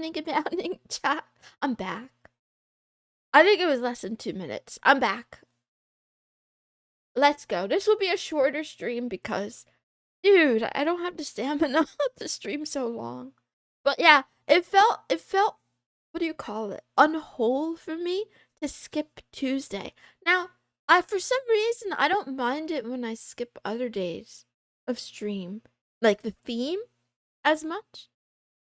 good morning, chat. I'm back. I think it was less than 2 minutes. I'm back. Let's go. This will be a shorter stream because, dude, I don't have the stamina to stream so long. But yeah, it felt, what do you call it? Unwhole for me to skip Tuesday. Now, for some reason, I don't mind it when I skip other days of stream, like the theme, as much.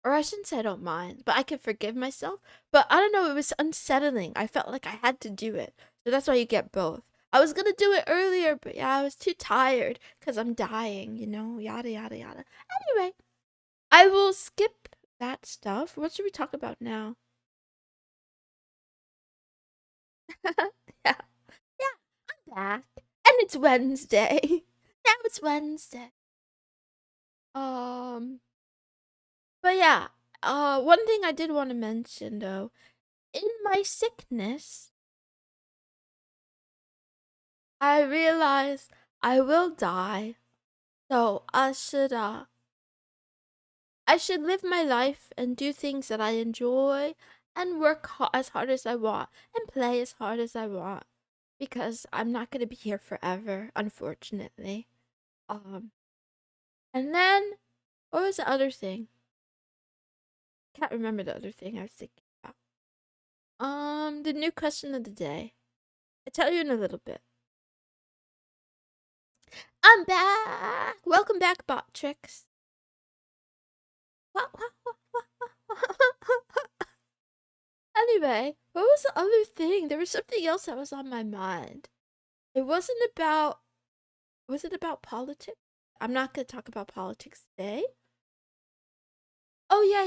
Or I shouldn't say I don't mind, but I can forgive myself. But I don't know, it was unsettling. I felt like I had to do it. So that's why you get both. I was gonna do it earlier, but yeah, I was too tired because I'm dying, yada, yada, yada. Anyway, I will skip that stuff. What should we talk about now? Yeah. Yeah, I'm back. And it's Wednesday. Now it's Wednesday. But yeah, one thing I did want to mention though, in my sickness, I realize I will die. So I should live my life and do things that I enjoy and work as hard as I want and play as hard as I want because I'm not going to be here forever, unfortunately. And then what was the other thing? Can't remember the other thing I was thinking about. The new question of the day. I'll tell you in a little bit. I'm back. Welcome back, Bot Tricks. Anyway, what was the other thing? There was something else that was on my mind. It wasn't about. Was it about politics? I'm not gonna talk about politics today. Oh yeah.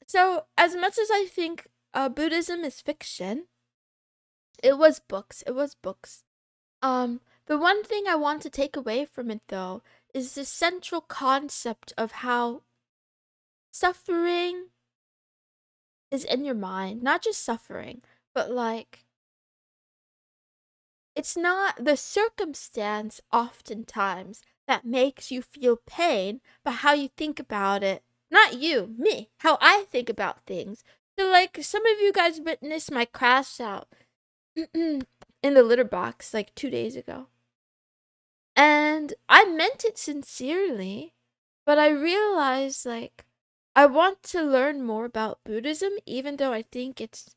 So as much as I think Buddhism is fiction, it was books. The one thing I want to take away from it though is the central concept of how suffering is in your mind. Not just suffering, but like it's not the circumstance oftentimes that makes you feel pain, but how you think about it. Not you, me. How I think about things. So like some of you guys witnessed my crash out in the litter box like 2 days ago. And I meant it sincerely, but I realized like I want to learn more about Buddhism even though I think it's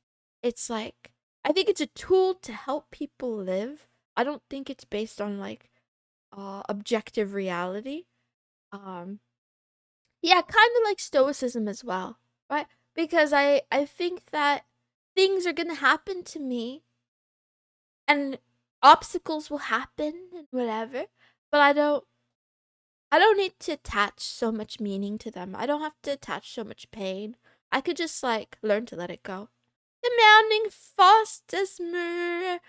like I think it's a tool to help people live. I don't think it's based on like objective reality. Yeah, kind of like stoicism as well, right? Because I think that things are going to happen to me and obstacles will happen and whatever, but I don't need to attach so much meaning to them. I don't have to attach so much pain. I could just like learn to let it go. Demanding fastest murder.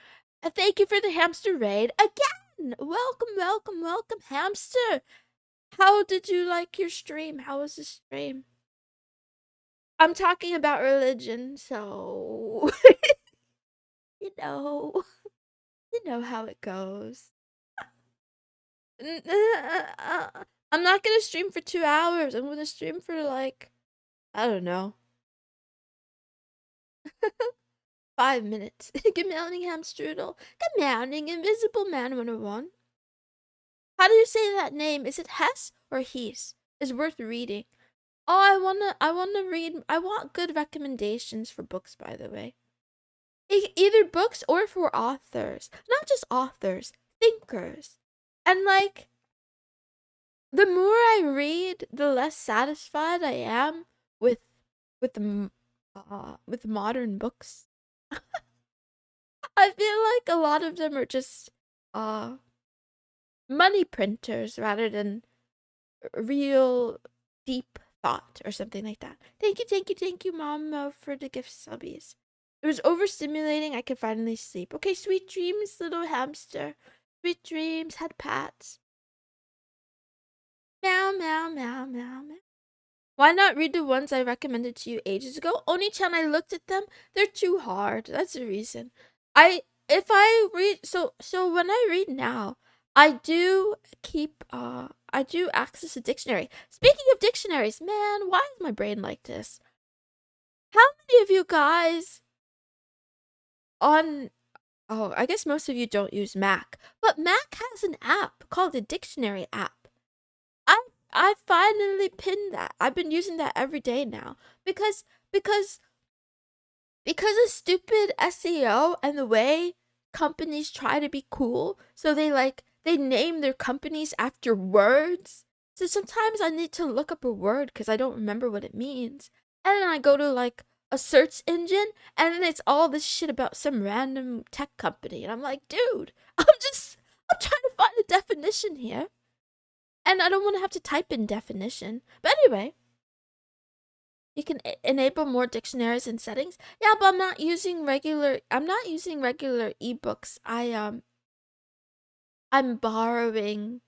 Thank you for the hamster raid again. Welcome, hamster. How did you like your stream? How was the stream? I'm talking about religion, so you know, you know how it goes. I'm not gonna stream for 2 hours. I'm gonna stream for like, I don't know, 5 minutes. Good morning, Hamstrudel. Good morning, Invisible Man 101. How do you say that name? Is it Hess or Hees? It's worth reading. Oh, I wanna read. I want good recommendations for books, by the way. Either books or for authors. Not just authors, thinkers. And like, the more I read, the less satisfied I am with with modern books. I feel like a lot of them are just money printers rather than real deep thought or something like that. Thank you, Mom, for the gift subbies. It was overstimulating. I could finally sleep. Okay, sweet dreams, little hamster. Sweet dreams, had pats. Meow, meow, meow, meow, meow. Why not read the ones I recommended to you ages ago? Oni-chan, I looked at them. They're too hard. That's the reason. If I read so when I read now, I do keep I do access a dictionary. Speaking of dictionaries, man, why is my brain like this? How many of you guys on oh, I guess most of you don't use Mac, but Mac has an app called a dictionary app. I I finally pinned that. I've been using that every day now because because because of stupid SEO and the way companies try to be cool. So they name their companies after words. So sometimes I need to look up a word because I don't remember what it means. And then I go to like a search engine and then it's all this shit about some random tech company. And I'm like, dude, I'm trying to find a definition here. And I don't want to have to type in definition. But anyway, you can enable more dictionaries and settings. Yeah, but I'm not using regular ebooks. I'm borrowing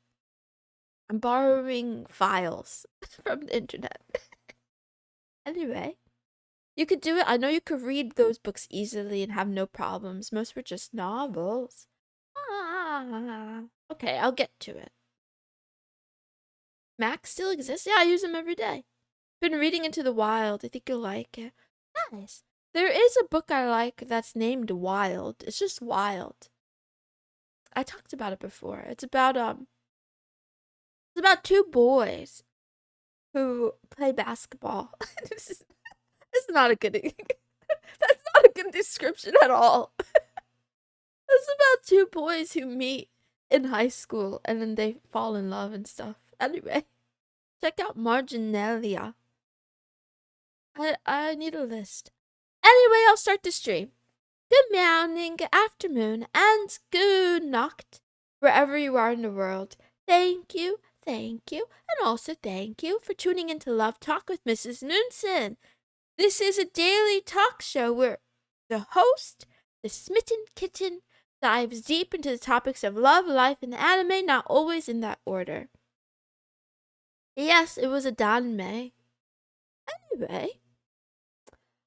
files from the internet. Anyway, you could do it. I know you could read those books easily and have no problems. Most were just novels. Okay, I'll get to it. Mac still exists? Yeah, I use them every day. Been reading Into the Wild. I think you'll like it. Nice. There is a book I like that's named Wild. It's just Wild. I talked about it before. It's about two boys who play basketball. this is not a good that's not a good description at all. It's about two boys who meet in high school and then they fall in love and stuff. Anyway, check out Marginalia. I need a list. Anyway, I'll start the stream. Good morning, good afternoon, and good night, wherever you are in the world. Thank you, and also thank you for tuning into Love Talk with Mrs. Moonson. This is a daily talk show where the host, the smitten kitten, dives deep into the topics of love, life, and anime, not always in that order. Yes, it was a danme. Anyway,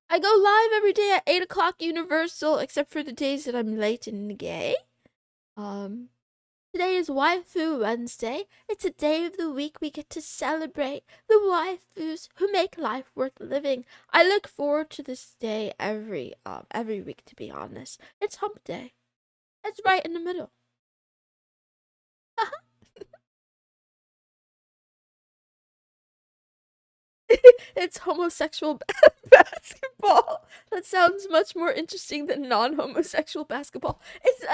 I go live every day at 8 o'clock Universal, except for the days that I'm late and gay. Today is Waifu Wednesday. It's a day of the week we get to celebrate the waifus who make life worth living. I look forward to this day every week, to be honest. It's hump day. It's right in the middle. It's homosexual basketball. That sounds much more interesting than non-homosexual basketball. It's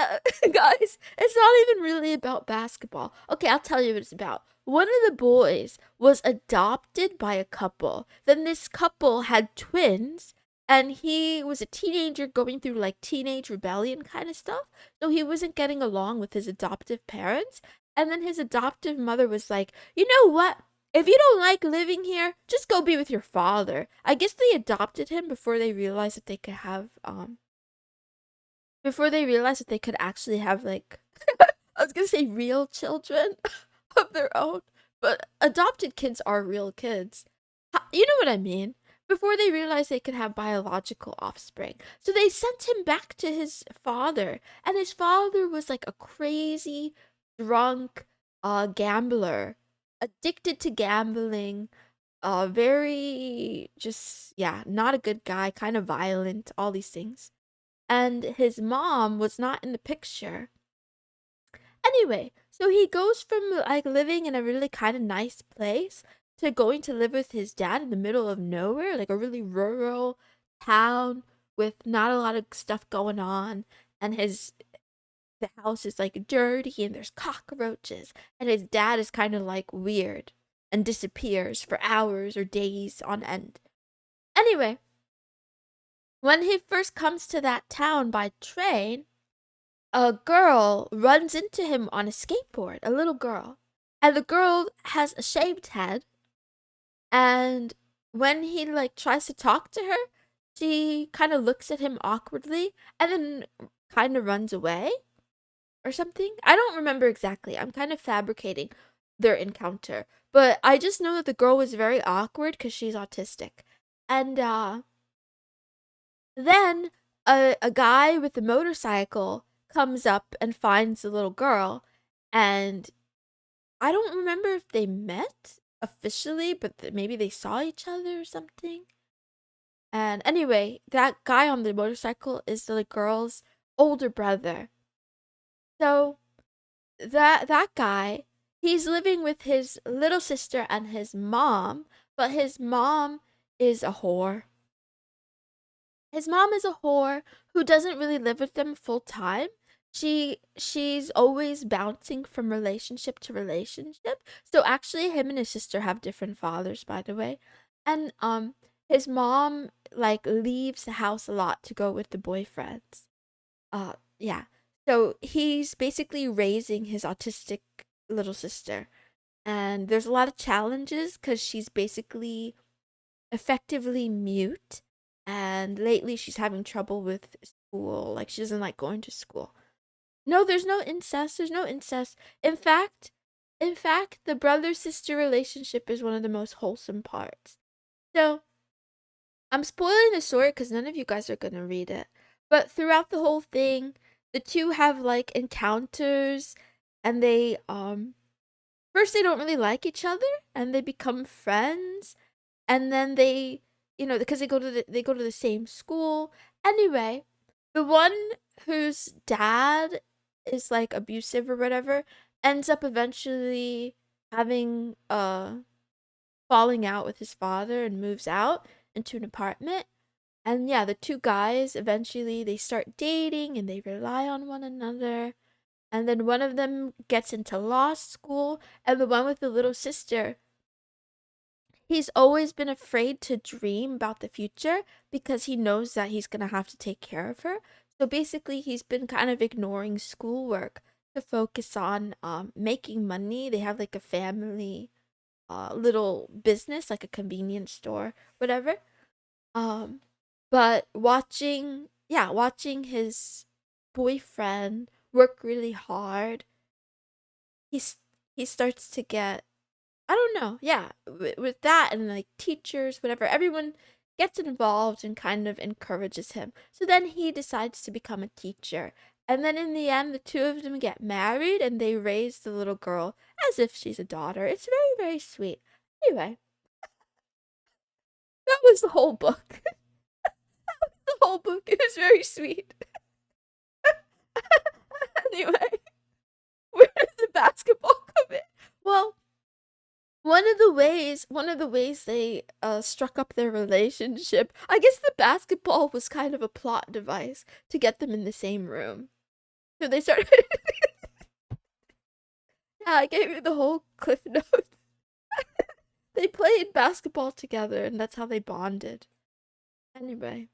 guys, it's not even really about basketball. Okay, I'll tell you what it's about. One of the boys was adopted by a couple. Then this couple had twins and he was a teenager going through like teenage rebellion kind of stuff. So he wasn't getting along with his adoptive parents. And then his adoptive mother was like, "You know what? If you don't like living here, just go be with your father." I guess they adopted him before they realized that they could have before they realized that they could actually have like I was gonna say real children of their own, but adopted kids are real kids. You know what I mean? Before they realized they could have biological offspring. So they sent him back to his father, and his father was like a crazy, drunk, gambler, addicted to gambling, very just yeah, not a good guy, kind of violent, all these things. And his mom was not in the picture. Anyway, so he goes from like living in a really kind of nice place to going to live with his dad in the middle of nowhere, like a really rural town with not a lot of stuff going on, and the house is like dirty and there's cockroaches, and his dad is kind of like weird and disappears for hours or days on end. Anyway, when he first comes to that town by train, a girl runs into him on a skateboard, a little girl. And the girl has a shaved head. And when he like tries to talk to her, she kind of looks at him awkwardly and then kind of runs away or something. I don't remember exactly. I'm kind of fabricating their encounter. But I just know that the girl was very awkward because she's autistic. And then a guy with a motorcycle comes up and finds the little girl, and I don't remember if they met officially, but maybe they saw each other or something. And anyway, that guy on the motorcycle is the girl's older brother. So that guy, he's living with his little sister and his mom, but his mom is a whore. His mom is a whore who doesn't really live with them full time. She's always bouncing from relationship to relationship. So actually him and his sister have different fathers, by the way. And his mom like leaves the house a lot to go with the boyfriends. Yeah. So he's basically raising his autistic little sister. And there's a lot of challenges cuz she's basically effectively mute, and lately she's having trouble with school. Like she doesn't like going to school. No, there's no incest. There's no incest. In fact, the brother sister relationship is one of the most wholesome parts. So I'm spoiling the story because none of you guys are gonna read it. But throughout the whole thing, the two have like encounters, and they first they don't really like each other, and they become friends, and then they, because they go to the same school. Anyway, the one whose dad is like abusive or whatever ends up eventually having falling out with his father and moves out into an apartment. And yeah, the two guys eventually they start dating and they rely on one another. And then one of them gets into law school, and the one with the little sister, he's always been afraid to dream about the future because he knows that he's going to have to take care of her. So basically, he's been kind of ignoring schoolwork to focus on making money. They have like a family little business, like a convenience store, whatever. Um, but watching his boyfriend work really hard, he's he starts to get, I don't know. Yeah, with that and like teachers, whatever, everyone gets involved and kind of encourages him. So then he decides to become a teacher. And then in the end, the two of them get married and they raise the little girl as if she's a daughter. It's very, very sweet. Anyway, that was the whole book. The whole book. It was very sweet. Anyway, where did the basketball come in? Well, one of the ways they struck up their relationship, I guess the basketball was kind of a plot device to get them in the same room. So they started Yeah, I gave you the whole cliff notes. They played basketball together and that's how they bonded. Anyway,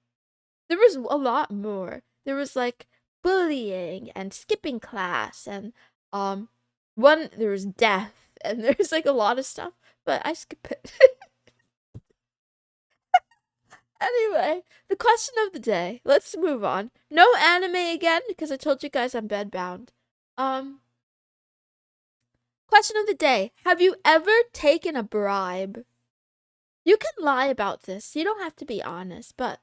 there was a lot more. There was like bullying and skipping class, and um there was death, and there's like a lot of stuff, but I skip it. Anyway, the question of the day. Let's move on. No anime again because I told you guys I'm bedbound. Um, Question of the day. Have you ever taken a bribe? You can lie about this. You don't have to be honest, but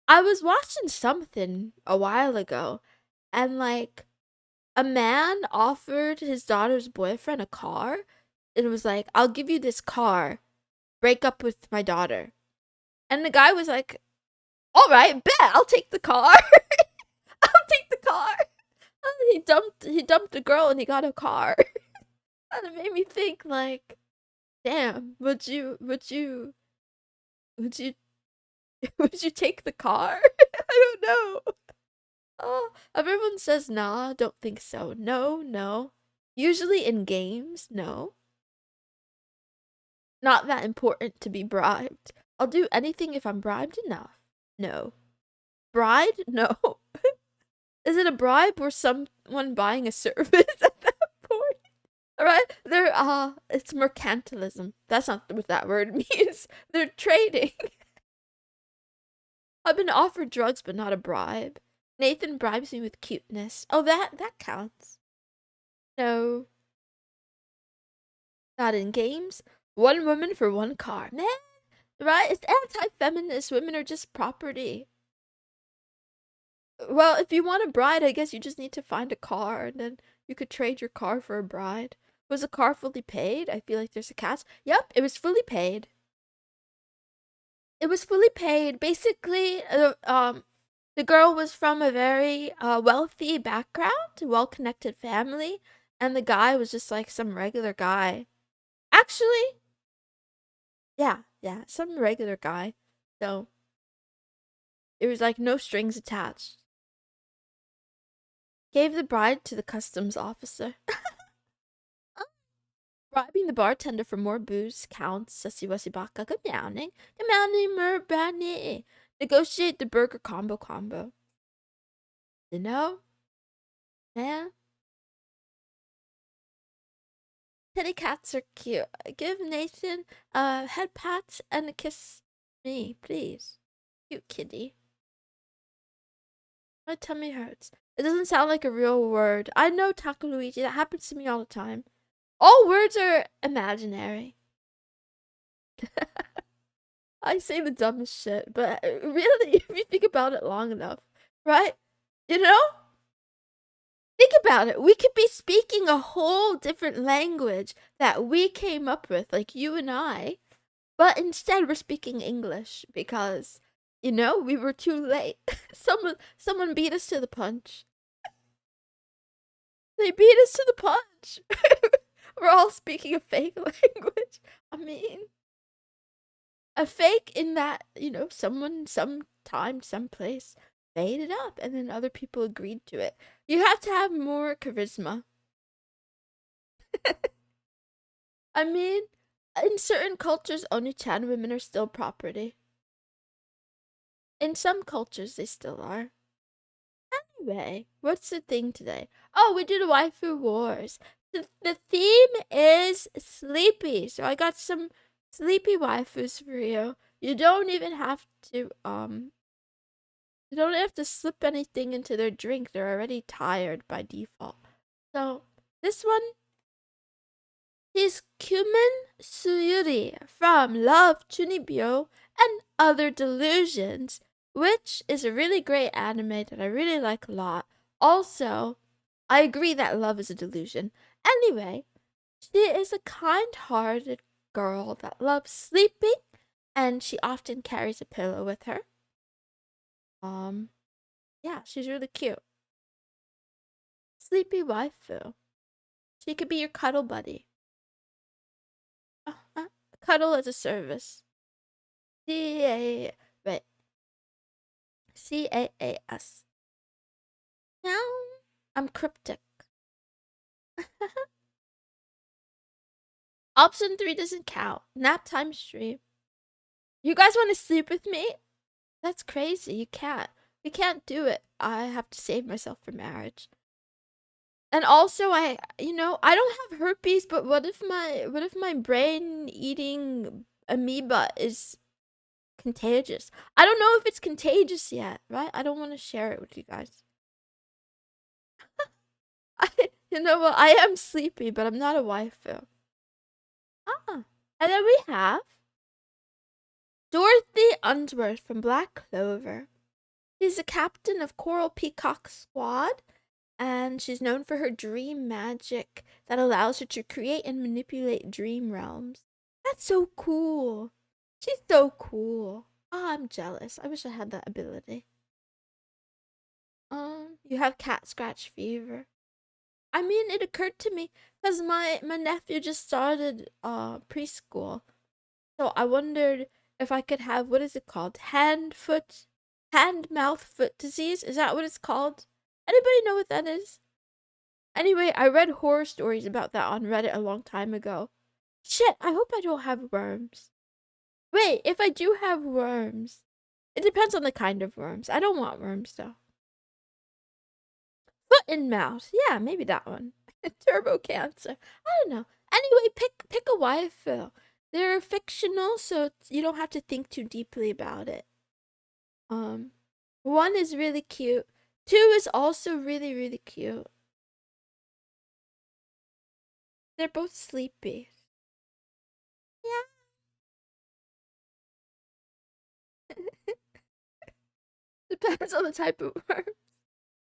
I was watching something a while ago, and like a man offered his daughter's boyfriend a car, and it was like, "I'll give you this car. Break up with my daughter." And the guy was like, "All right, bet. I'll take the car." I'll take the car. He dumped a girl and he got a car. And it made me think like, damn, would you would you take the car? I don't know. Oh, everyone says nah, don't think so. No, no. Usually in games, no. Not that important to be bribed. I'll do anything if I'm bribed enough. No. Bride? No. Is it a bribe or someone buying a service at that point? Alright? It's mercantilism. That's not what that word means. They're trading. I've been offered drugs but not a bribe. Nathan bribes me with cuteness. Oh, that counts. No. Not in games. One woman for one car. Man, right? It's anti-feminist. Women are just property. Well, if you want a bride, I guess you just need to find a car, and then you could trade your car for a bride. Was the car fully paid? I feel like there's a catch. Yep, it was fully paid. It was fully paid. Basically, the girl was from a very wealthy background, well-connected family, and the guy was just like some regular guy. Actually, yeah, some regular guy. So it was like no strings attached. Gave the bride to the customs officer. Bribing the bartender for more booze counts. Sasiwasi baka. Good morning. Good morning, Murbani. Negotiate the burger combo. You know? Yeah. Kitty cats are cute. Give Nathan a head pat and a kiss me, please. Cute kitty. My tummy hurts. It doesn't sound like a real word. I know, Taco Luigi. That happens to me all the time. All words are imaginary. I say the dumbest shit, but really, if you think about it long enough, right? You know? Think about it. We could be speaking a whole different language that we came up with, like you and I, but instead we're speaking English because, we were too late. Someone beat us to the punch. They beat us to the punch. We're all speaking a fake language. I mean, a fake in that, someone, sometime, someplace made it up and then other people agreed to it. You have to have more charisma. I mean, in certain cultures, Oni-chan women are still property. In some cultures, they still are. Anyway, what's the thing today? Oh, we do the waifu wars. The theme is sleepy, so I got some sleepy waifus for you. You don't even have to slip anything into their drink. They're already tired by default. So this one is Kumin Suyuri from Love Chunibyo and Other Delusions, which is a really great anime that I really like a lot. Also, I agree that love is a delusion. Anyway, she is a kind-hearted girl that loves sleeping, and she often carries a pillow with her. Yeah, she's really cute. Sleepy waifu. She could be your cuddle buddy. Cuddle as a service. Wait. CAAS. Now I'm cryptic. Option 3 doesn't count. Nap time stream. You guys want to sleep with me? That's crazy. You can't. We can't do it. I have to save myself for marriage. And also I don't have herpes, but what if my brain eating amoeba is contagious? I don't know if it's contagious yet, right? I don't want to share it with you guys. You know what? I am sleepy, but I'm not a waifu. And then we have Dorothy Unsworth from Black Clover. She's the captain of Coral Peacock's squad, and she's known for her dream magic that allows her to create and manipulate dream realms. That's so cool. She's so cool. Oh, I'm jealous. I wish I had that ability. You have cat scratch fever. I mean, it occurred to me because my nephew just started preschool, so I wondered if I could have, what is it called? Hand mouth foot disease. Is that what it's called? Anybody know what that is? Anyway, I read horror stories about that on Reddit a long time ago. Shit, I hope I don't have worms. Wait, if I do have worms, it depends on the kind of worms. I don't want worms though. Foot and mouth. Yeah, maybe that one. Turbo cancer. I don't know. Anyway, pick a waifu. They're fictional, so you don't have to think too deeply about it. One is really cute. Two is also really, really cute. They're both sleepy. Yeah. Depends on the type of worm.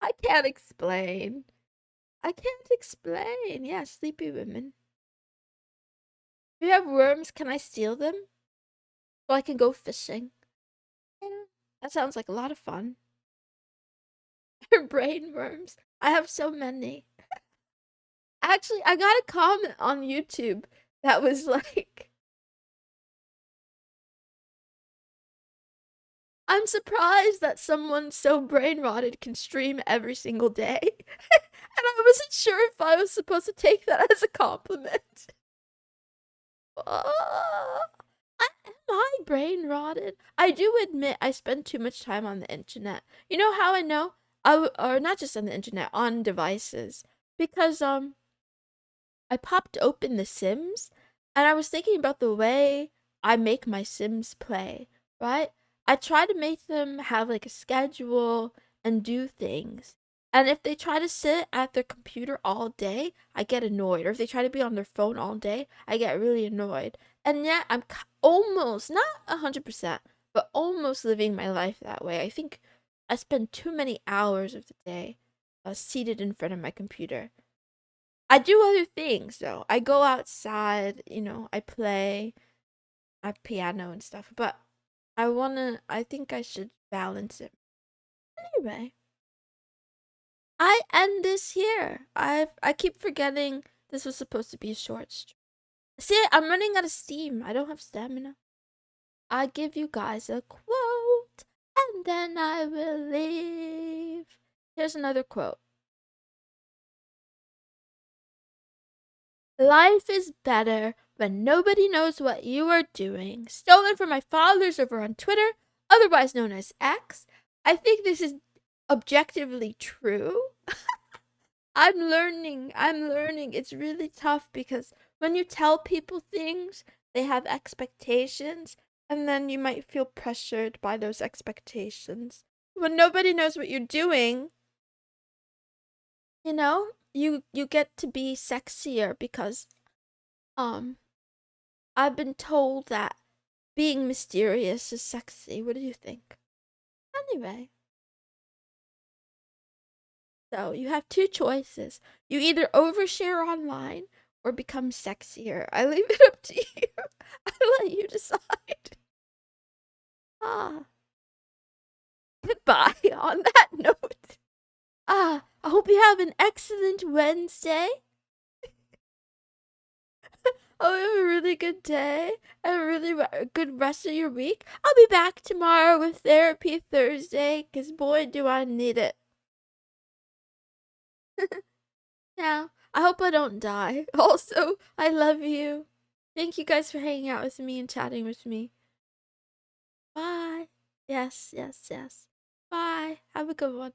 I can't explain. Yeah, sleepy women. If you have worms, can I steal them so I can go fishing? Yeah, that sounds like a lot of fun. Brain worms. I have so many. Actually, I got a comment on YouTube that was like, I'm surprised that someone so brain rotted can stream every single day. And I wasn't sure if I was supposed to take that as a compliment. Am I brain rotted? I do admit I spend too much time on the internet. You know how I know? Or not just on the internet, on devices. Because I popped open The Sims and I was thinking about the way I make my Sims play, right? I try to make them have like a schedule and do things. And if they try to sit at their computer all day, I get annoyed. Or if they try to be on their phone all day, I get really annoyed. And yet I'm almost, not 100%, but almost living my life that way. I think I spend too many hours of the day seated in front of my computer. I do other things though. I go outside, I play a piano and stuff, but I think I should balance it. Anyway, I end this here. I keep forgetting this was supposed to be a short stream. See, I'm running out of steam. I don't have stamina. I give you guys a quote and then I will leave. Here's another quote. Life is better when nobody knows what you are doing. Stolen from my followers over on Twitter, otherwise known as X. I think this is objectively true. I'm learning. It's really tough because when you tell people things, they have expectations, and then you might feel pressured by those expectations. When nobody knows what you're doing, you get to be sexier because I've been told that being mysterious is sexy. What do you think? Anyway, so you have two choices. You either overshare online or become sexier. I leave it up to you. I let you decide. Ah, goodbye on that note. I hope you have an excellent Wednesday. Oh, have a really good day and a really good rest of your week. I'll be back tomorrow with Therapy Thursday because boy, do I need it. Now, I hope I don't die. Also, I love you. Thank you guys for hanging out with me and chatting with me. Bye. Yes, yes, yes. Bye. Have a good one.